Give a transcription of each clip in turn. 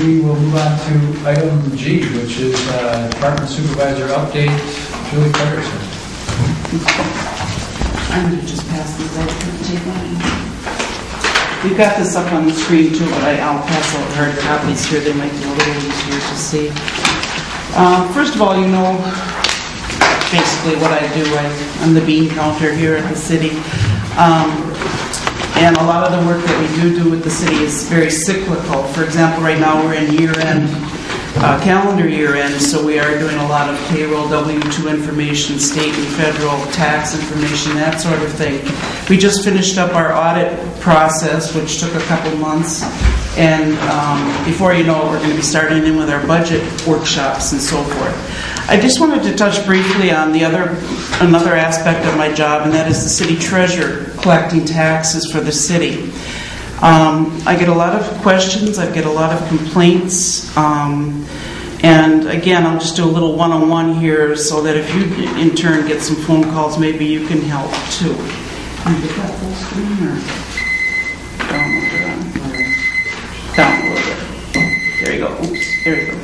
we will move on to item G, which is Department Supervisor Update, Julie Fredrickson. I'm going to just pass these out to take mine. We've got this up on the screen too, but I'll pass out hard copies here. They might be a little easier to see. First of all, you know basically what I do. I'm the bean counter here at the city. And a lot of the work that we do with the city is very cyclical. For example, right now we're in year-end, calendar year-end, so we are doing a lot of payroll, W-2 information, state and federal tax information, that sort of thing. We just finished up our audit process, which took a couple months. And before you know it, we're going to be starting in with our budget workshops and so forth. I just wanted to touch briefly on another aspect of my job, and that is the city treasurer collecting taxes for the city. I get a lot of questions, I get a lot of complaints, and again, I'll just do a little one-on-one here so that if you in turn get some phone calls, maybe you can help too. Can you get that full screen or down a little bit? There you go. Oops, there you go.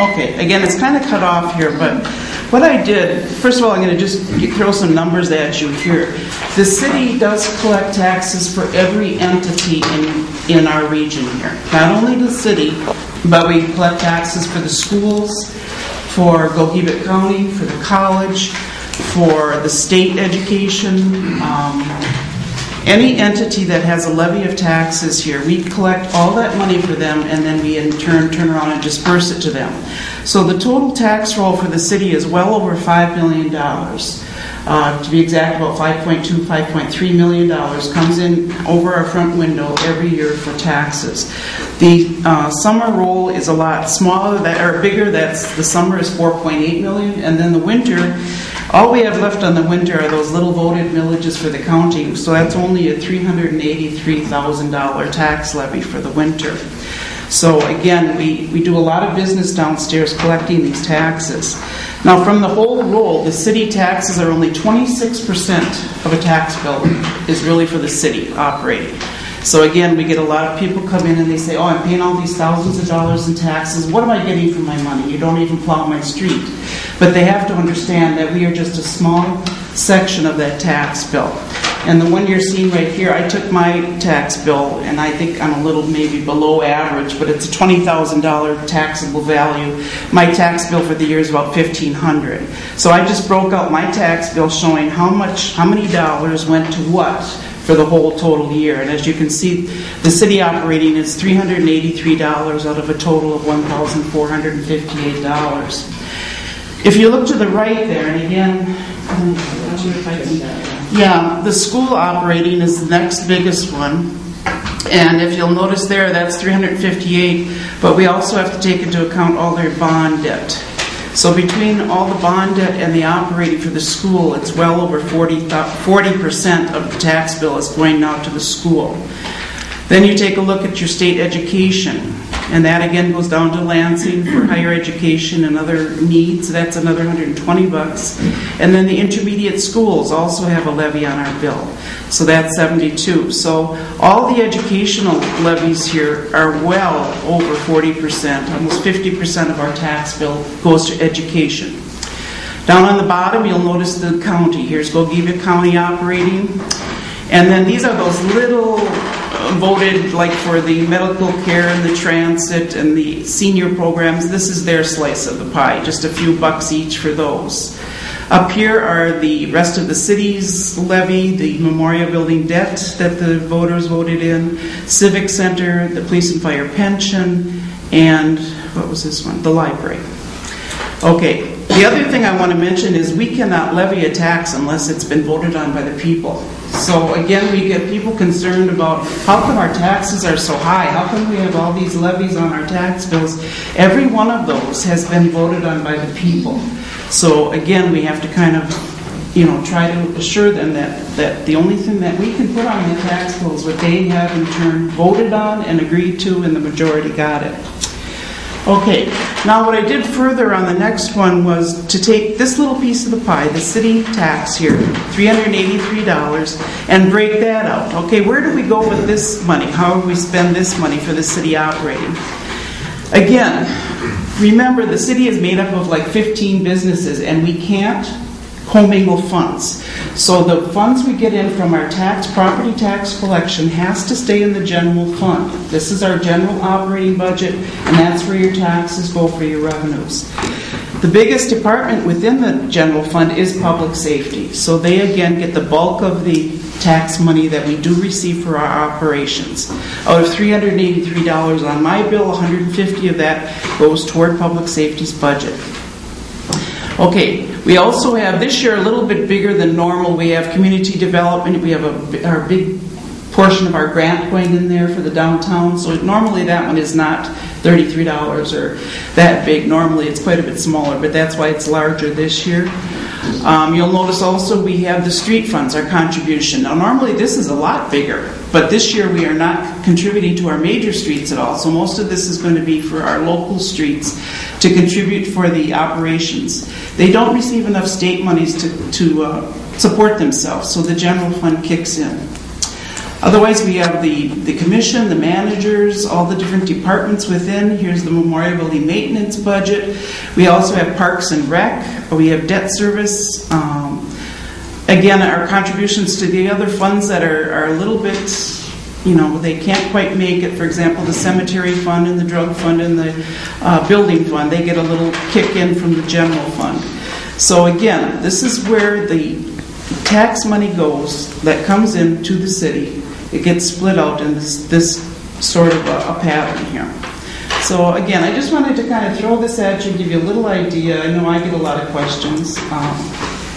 Okay, again, it's kind of cut off here, but what I did, first of all, I'm going to just throw some numbers at you here. The city does collect taxes for every entity in our region here. Not only the city, but we collect taxes for the schools, for Gogebic County, for the college, for the state education, any entity that has a levy of taxes here, we collect all that money for them, and then we in turn around and disperse it to them. So the total tax roll for the city is well over $5 million. To be exact, about $5.2, $5.3 million comes in over our front window every year for taxes. The summer roll is a lot smaller, or bigger. The summer is $4.8 million, and then the winter, all we have left on the winter are those little voted villages for the county. So that's only a $383,000 tax levy for the winter. So again, we do a lot of business downstairs collecting these taxes. Now from the whole roll, the city taxes are only 26% of a tax bill is really for the city operating. So again, we get a lot of people come in and they say, oh, I'm paying all these thousands of dollars in taxes. What am I getting for my money? You don't even plow my street. But they have to understand that we are just a small section of that tax bill. And the one you're seeing right here, I took my tax bill, and I think I'm a little maybe below average, but it's a $20,000 taxable value. My tax bill for the year is about $1,500. So I just broke out my tax bill showing how many dollars went to what for the whole total year. And as you can see, the city operating is $383 out of a total of $1,458. If you look to the right there, and again, the school operating is the next biggest one. And if you'll notice there, that's $358, but we also have to take into account all their bond debt. So between all the bond debt and the operating for the school, it's well over 40% of the tax bill is going now to the school. Then you take a look at your state education, and that again goes down to Lansing for higher education and other needs. That's another $120. And then the intermediate schools also have a levy on our bill. So that's $72. So all the educational levies here are well over 40%. Almost 50% of our tax bill goes to education. Down on the bottom, you'll notice the county. Here's Gogebic County operating. And then these are those little voted, like for the medical care and the transit and the senior programs. This is their slice of the pie, just a few bucks each for those. Up here are the rest of the city's levy, the memorial building debt that the voters voted in, civic center, the police and fire pension, and what was this one? The library. Okay, the other thing I want to mention is we cannot levy a tax unless it's been voted on by the people. So again, we get people concerned about how come our taxes are so high? How come we have all these levies on our tax bills? Every one of those has been voted on by the people. So again, we have to kind of, try to assure them that the only thing that we can put on the tax bill is what they have in turn voted on and agreed to, and the majority got it. Okay, now what I did further on the next one was to take this little piece of the pie, the city tax here, $383, and break that out. Okay, where do we go with this money? How do we spend this money for the city operating? Again, remember the city is made up of like 15 businesses and we can't commingle funds. So the funds we get in from our property tax collection has to stay in the general fund. This is our general operating budget, and that's where your taxes go for your revenues. The biggest department within the general fund is public safety. So they again get the bulk of the tax money that we do receive for our operations. Out of $383 on my bill, $150 of that goes toward public safety's budget. Okay, we also have this year a little bit bigger than normal. We have community development. We have our big portion of our grant going in there for the downtown. So normally that one is not $33 or that big. Normally it's quite a bit smaller, but that's why it's larger this year. You'll notice also we have the street funds, our contribution. Now normally this is a lot bigger, but this year we are not contributing to our major streets at all. So most of this is going to be for our local streets to contribute for the operations. They don't receive enough state monies to support themselves, so the general fund kicks in. Otherwise, we have the commission, the managers, all the different departments within. Here's the Memorial Building maintenance budget. We also have Parks and Rec. We have debt service. Again, our contributions to the other funds that are a little bit, they can't quite make it. For example, the cemetery fund and the drug fund and the building fund, they get a little kick in from the general fund. So again, this is where the tax money goes that comes into the city. It gets split out in this sort of a pattern here. So again, I just wanted to kind of throw this at you, give you a little idea. I know I get a lot of questions.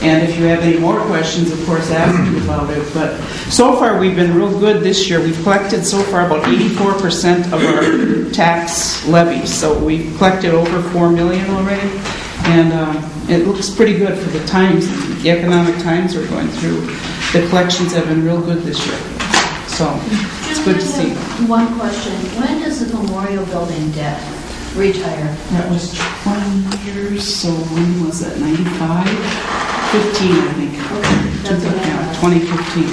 And if you have any more questions, of course, ask me about it. But so far, we've been real good this year. We've collected so far about 84% of our tax levies. So we've collected over $4 million already. And it looks pretty good for the times, the economic times we're going through. The collections have been real good this year. So it's good to see. One question. When does the Memorial Building debt retire? That was 20 years, so when was that, 95? 15, I think. Okay, that's what I thought. 2015.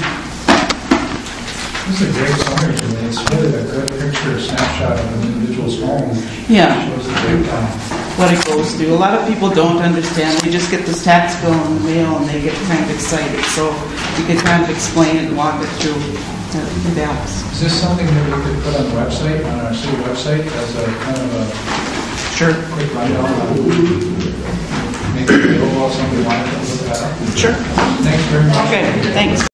This is a great summary to me. It's really a good picture, snapshot of an individual's home. Yeah. It shows the breakdown. What it goes through. A lot of people don't understand. They just get this tax bill in the mail and they get kind of excited. So you can kind of explain it and walk it through. It helps. Is this something that we could put on the website, on our city website, as a kind of a Sure. quick rundown on maybe available if somebody wanted to look that up? Sure. Thanks very much. Okay, thanks.